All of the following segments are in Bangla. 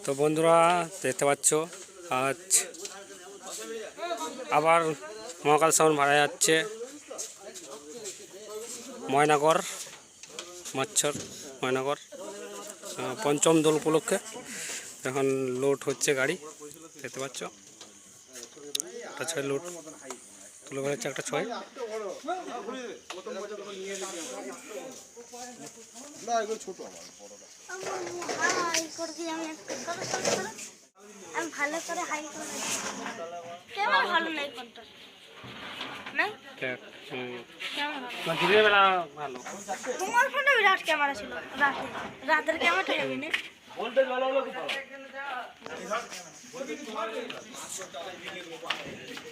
তো বন্ধুরা দেখতে পাচ্ছ আজ আবার মহাকাল শ্রাবণ ভাড়া যাচ্ছে ময়নাগর মাচ্ছর ময়নাগর পঞ্চম দোল উপলক্ষে। এখন লোড হচ্ছে গাড়ি, দেখতে পাচ্ছ একটা ছয় লোড তুলে বেড়াচ্ছে, একটা ছয়। আমি ভালো করে হাই করে ক্যামেরা ভালো নাই কোনটা নাই দিনের বেলা ভালো, তোমার ফোনে বিরাট ক্যামেরা ছিল, রাতের ক্যামেরাটা হেভি না। ভোল্টেজ ভালো হলো, খুব ভালো।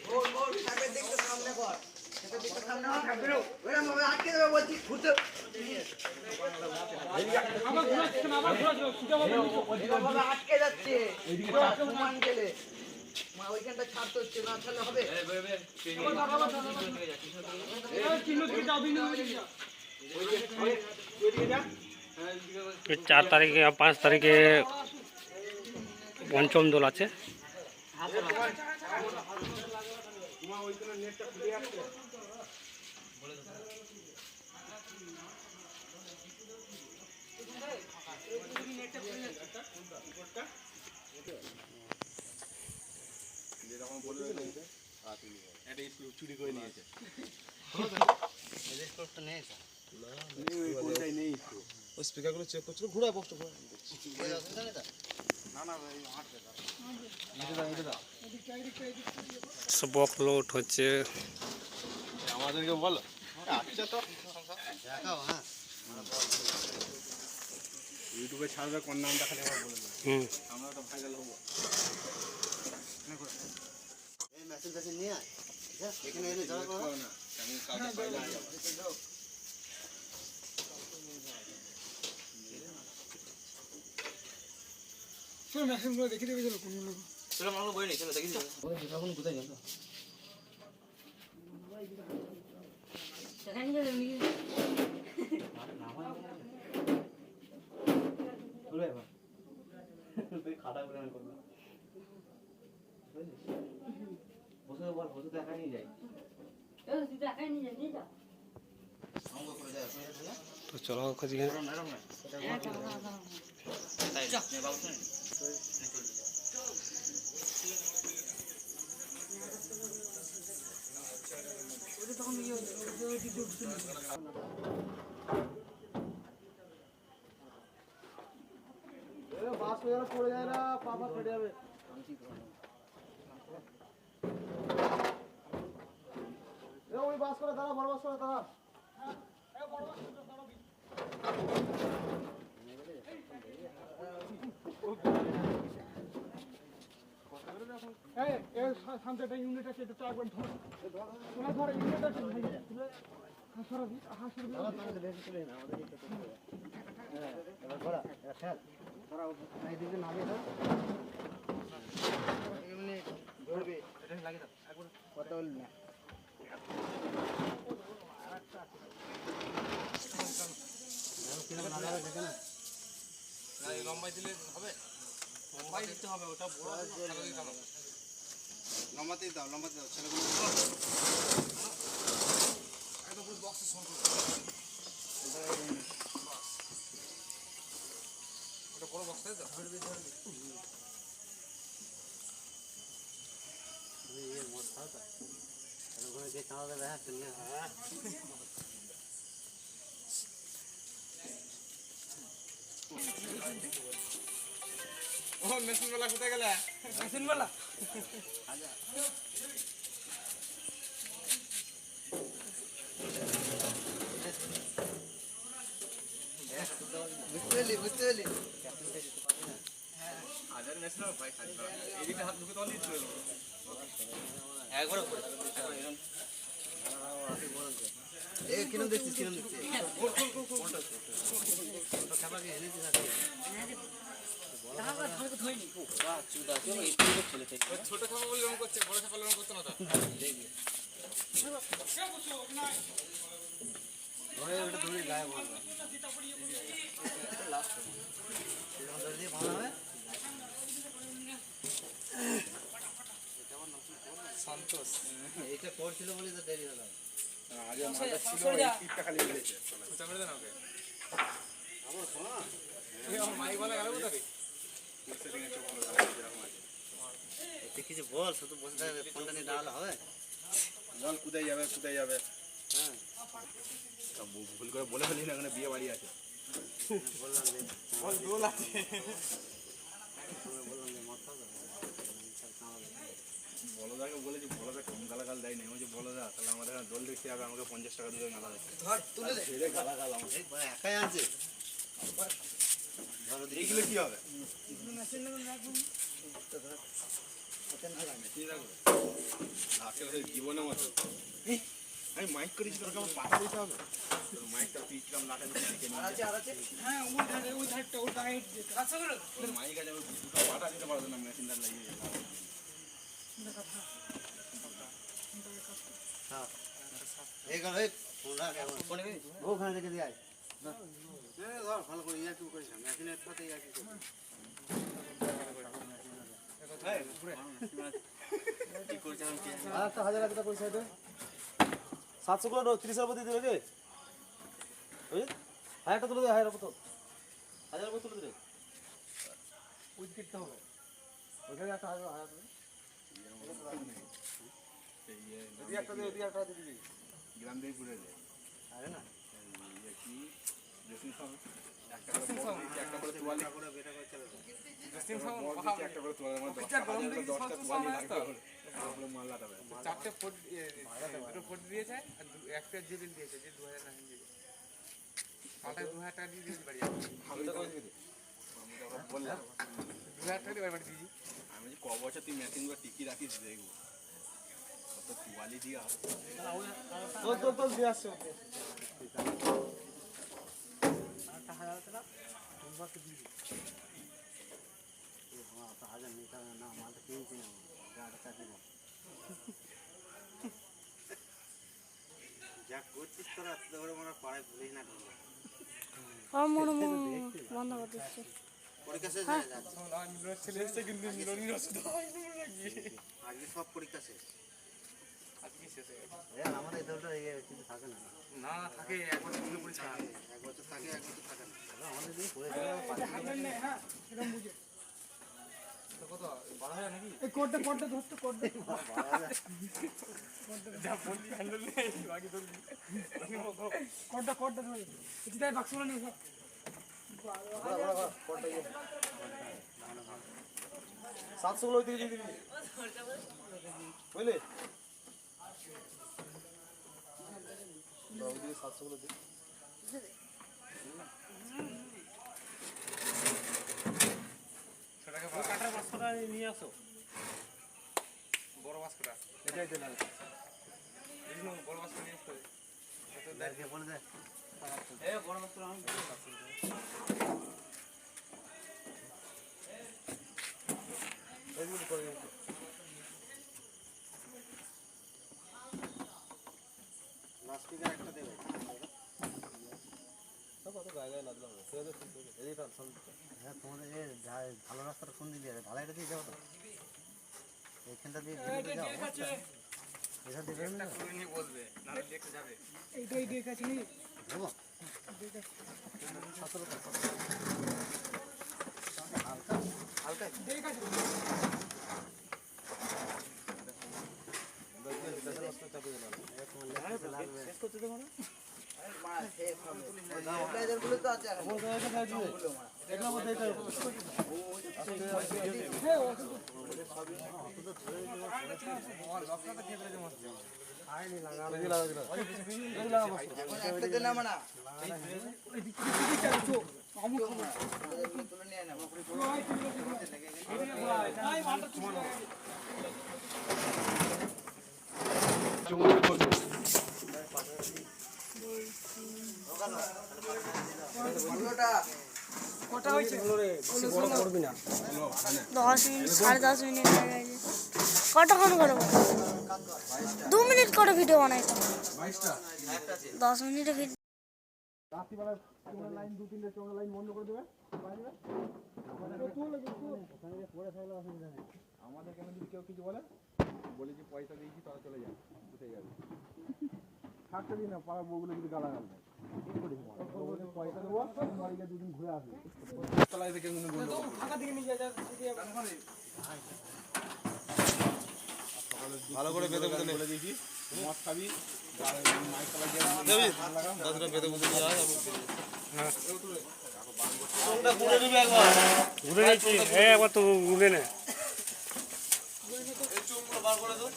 গোল গোল সামনে দেখতে সামনে কর, সেটা দেখতে সামনে না থাকবে না, ওরা আমি আটকে দেব বলছি ঘুরতে। আমার ঘুরাচ্ছে না, আমার ঘুরাচ্ছে সুজা বাবা আটকে যাচ্ছে এইদিকে মান গেলে মা ওইখানটা ছাড়তে হচ্ছে না, তাহলে হবে। এই 4 তারিখে 5 তারিখে পঞ্চম দোল আছে। চুরি করে নিয়েছে ওই স্পিকারগুলো চেক করছিল, ঘুরা বক্সটা ঘুরা সব বক লোড হচ্ছে। আমাদেরকে বলো আচ্ছা তো দেখাও। হ্যাঁ ইউটিউবে ছাড়বে কোন নামটা খালি আমার বলে দাও, আমরা তো ভাইরাল হবো। এই মেসেজ নিয়ে আয়, এখানে এনে জমা করো না, আমি কাউকে পাইলে আয় যাবো। চলো মেশিনগুলো দেখে দেবে, চলো কোনগুলো চলো মামলা বই নেই, চলো দেখি যাবো। ওই এখন কোথায় গেল সেখানে গেলে নি চলে এবার তুই খাতা করে আমি করব, বসে বল বসে দেখা নিয়ে যাই, তুই দেখা নিয়ে যাবি যা আমাকে করে যায় করে যায়। তো চলো খুঁজি এরকম না তাই নে বাবু শুন ওটা তখন ইয়ে ঢুকছিল। বাস যেন পড়ে যায় না, পা পা ফেটে যাবে। ওই বাস করে দাঁড়া, বড় বাস করে দাঁড়া। সামনে একটা ইউনিট আছে, এটা একবার ধর ধর ইউনিট আছে, সরাবি হাসি কথা বলি না। লম্বাই দিলে হবে, লম্বাই দিতে হবে, ওটা বড় লম্বাতেই দাও, লম্বাতে দাও ছেলেগুলো একদম পুরো বক্সে সর করো, ওটা বড় বক্সে দাও। এই মোট খাওয়া ওখানে যে চাঁদা দেবে, হ্যাঁ শুনিয়ে হ্যাঁ ও মেশিন वाला কোথায় গেল? মেশিন वाला বুঝতে হ্যাঁ হাজার মেশিন ভাই খালি এদিকে হাত ঢুকে তখন দিতে হবে একবার উপরে এরকম এই কিরম দেখছিস কোনটা খাবার কি এনে দিছিস? তাহলে ধরে ধইনি বাহ চুদা কেন এই পুরো ছেলে থেকে ছোট খাবার বলে রং করছে, বড় খাবার রং করতে না তো দেখবি কে বলছো না ওরে ওটা ধরে গায়ে বল লাস্ট এরকম ধরে দিয়ে ভালো হবে। এটা করছিল বলে তো দেরি হলো। আগে মালটা ছিল এই টিপটা খালি মিলেছে খোঁচা মেরে দেন ওকে আমার মাইক বলা গেল কোথায় তুই কিছু বল, শুধু বসে থাকবে, ফোনটা নিয়ে দাঁড়ালে হবে? বল কোথায় যাবে হ্যাঁ তা ভুল করে বলে ফেলি না, এখানে বিয়ে বাড়ি আছে বললাম যে বল দোল আছে বললাম যে মত হবে। বলদাকে বলেছি, বলদা কম গালাগাল দেয় না, যে বলদা তাহলে আমাদের এখানে দোল দেখতে হবে, আমাকে 50 টাকা দিলে গালা দেখতে ধর তুলে দে। ছেড়ে গালাগাল আমাকে একাই আছে। ধরো দেখি এইগুলো কি হবে আসলে জীবনে মতো আমি মাইক করেছি, তোকে আমার পাঠা দিতে হবে, তোর মাইকটা তুই কিরম লাটা দিতে আর আছে আর আছে। হ্যাঁ ওই ধারটা ওই গায়ে আচ্ছা করে তোর মাইক আছে, আমি দুটো পাঠা দিতে পারবো না, মেশিনটা লাগিয়ে ওখানে রেখে দিয়ে আয়। ধর ভালো করে ইয়াকি করিস না, মেশিনের সাথে ইয়াকি করিস। আরেকটা 1000 টাকা পয়সা দে 700 গুলো 30 এর মধ্যে দিবে রে ওই 1000 টাকা তুলে দে 1000 টাকা 1000 টাকা তুলে দে ওই দিকটা হবে। ওখানে একটা 1000 যদি একটা দিবি গ্রাম দিয়ে ঘুরে যায় আরে না কি ড্রেসিং সাউন্ড একটা করে তোয়ালি ড্রেসিং সাউন্ড একটা করে তোয়ালি আমার 10টা তোয়ালি লাগবে মাল লাগাবে চারটে ফুট দুটো ফুট দিয়েছে আর একটা জিবিল দিয়েছে যে 2000 টাকা জিবিল পাটায় 2000 টাকা দিয়ে দিয়েছে বাড়ি আমি তো বললাম 2000 টাকা দিয়ে বাড়ি দিয়েছি আমি যে ক বছর তুই মেশিন গুলো টিকি রাখিস দেখবো কত তোয়ালি দিয়া তো দিয়ে আসছে যা করছিস তোরা এত করে মনে হয় পাড়ায় ভুলিস না ঢুকলো। বন্ধ করে দিচ্ছে। পরীক্ষা শেষ হয়ে যাচ্ছে, মিলনের ছেলে এসছে কিন্তু মিলনই রসদ আজকে সব পরীক্ষা শেষ। আজকে শেষ হয়ে গেছে আমাদের এতটা ইয়ে কিন্তু থাকে না, না থাকে একবার স্কুলে পড়েছি এক বছর থাকে এক বছর থাকে না। আমাদের দিকে পড়ে হ্যাঁ এরকম বুঝে তো কত 12000 নাকি এই কোডটা ধরতে কোড যা বললি হ্যান্ডেল নেই বাকি তোর কোডটা ধরে এটা তাই বাক্সগুলো নিয়ে সব 700 গুলো দিয়ে দিবি বুঝলি দাও দিয়ে 700 গুলো দে সেটাকে কাটার বাক্সটা নিয়ে আসো বড় বাক্সটা এটাই দে না বুঝলো বড় বাক্সটা নিয়ে আসতে তো দেখে বলে দে। এ বড় বাক্সটা আমি এইগুলো করে লাস্টিকের একটা দেবে। কত গায়ে লাগলো সেটা তো এই কাজ হ্যাঁ তোমাদের যে ভালো রাস্তাটা কোন দিকে যাবে, ঢালাইটা দিয়ে যাও তো, এইখানটা দিয়ে যাও। এখান থেকে বেরোবে না? করে নিয়ে বসবে না দেখতে যাবে এইটাই ডেক আছে নি দেবো? হালকা ডেক আছে গুলো তো আছে এখন। এটার মধ্যে এটা এখন একটা দিন নামে না, তুলে নিয়ে নেবো। কটা হয়েছে 10 মিনিট 10.5 মিনিট হয়ে গেছে। কতক্ষণ করবো? 2 মিনিট করে ভিডিও বানাই তো 10 মিনিটে ভিডিও রাত্রিবেলা তোমরা লাইন 2-3টে তোমরা লাইন বন্ধ করে দেবে বাইরে তুলে আমাদের কেন যদি কেউ কিছু বলে বলি যে পয়সা দিয়েছি তারা চলে যাবে কোথায় যাবে থাকতে দিই না পাড়া বউগুলো যদি গালাগাল দেয় পয়সা দেবো বাড়ি গিয়ে দুদিন ঘুরে আসবে তলায় থেকে ফাঁকা দিকে নিয়ে যা ভালো করে বেঁধে বেঁধে বলে দিয়েছি মদ খাবি মাইক তলায় যাবি লাগাম 10টা বেঁধে বেঁধে নিয়ে আয় হ্যাঁ তোমরা ঘুরে নিবি একবার ঘুরে নিচ্ছি একবার তো ঘুরে নে এই চুমগুলো বার করে দাও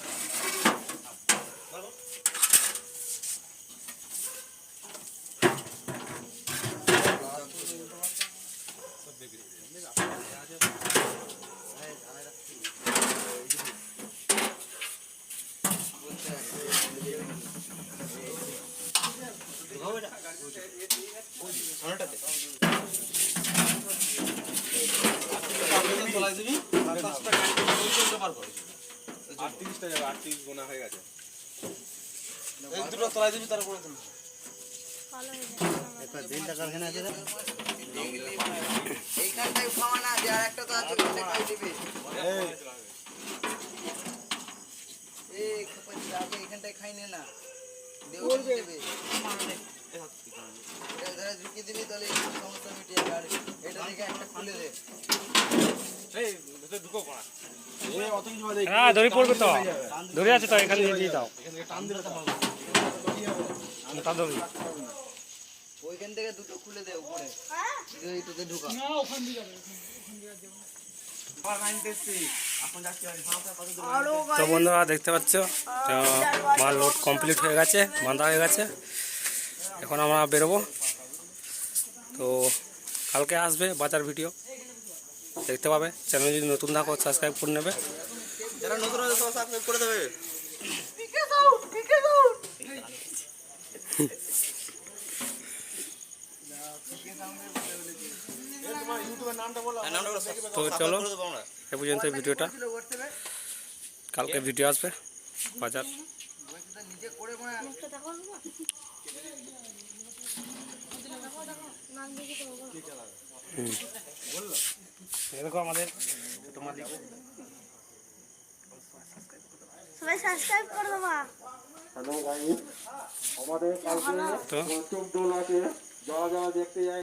চলাই দিবি 10টা বার করে 38টা যাবে 38 গোনা হয়ে গেছে এই দুটো চলাই দিবি তারপরে তুমি ভালো হয়ে যাবে একটা দিনটা কারখানা আছে রে এইখানটাই খাওয়া না যে আর একটা তো আছে ওটা খাই দিবে এই খপাচ্ছি আগে এইখানটাই খাই নে না দেও দেবে এটা ধরে ঝুঁকি দিবি তাহলে এই সমস্যা মিটে যাবে আর এটা থেকে একটা খুলে দে এই ভিতরে ঢুকো করা এই অত কিছু বাজে হ্যাঁ দড়ি পড়বে তো দড়ি আছে তো এখানে দিয়ে দাও এখান থেকে টান দিলে তো ভালো মোটা দড়ি ওইখান থেকে দুটো খুলে দে উপরে এইটাতে ঢুকা না ওখান দিয়ে যাবে তো বন্ধুরা দেখতে পাচ্ছ মাল লোড কমপ্লিট হয়ে গেছে বাঁধা হয়ে গেছে এখন আমরা বেরোবো তো কালকে আসবে বাজার ভিডিও দেখতে পাবে চ্যানেল যদি নতুন থাকো সাবস্ক্রাইব করে নেবে যারা নতুন আছে সব সাবস্ক্রাইব করে দেবে তোমার ইউটিউবের নামটা বলো তো চলো করে দেবো আমরা এ পর্যন্ত ভিডিওটা কালকে ভিডিও আসবে বাজার নিজে করে একটা দেখো নাম দেখি তো এরকম আমাদের সবাই সাবস্ক্রাইব করে দেবা হ্যালো গাইস আমাদের কালকে তো চোখ দোল আছে যারা যারা দেখতে যায়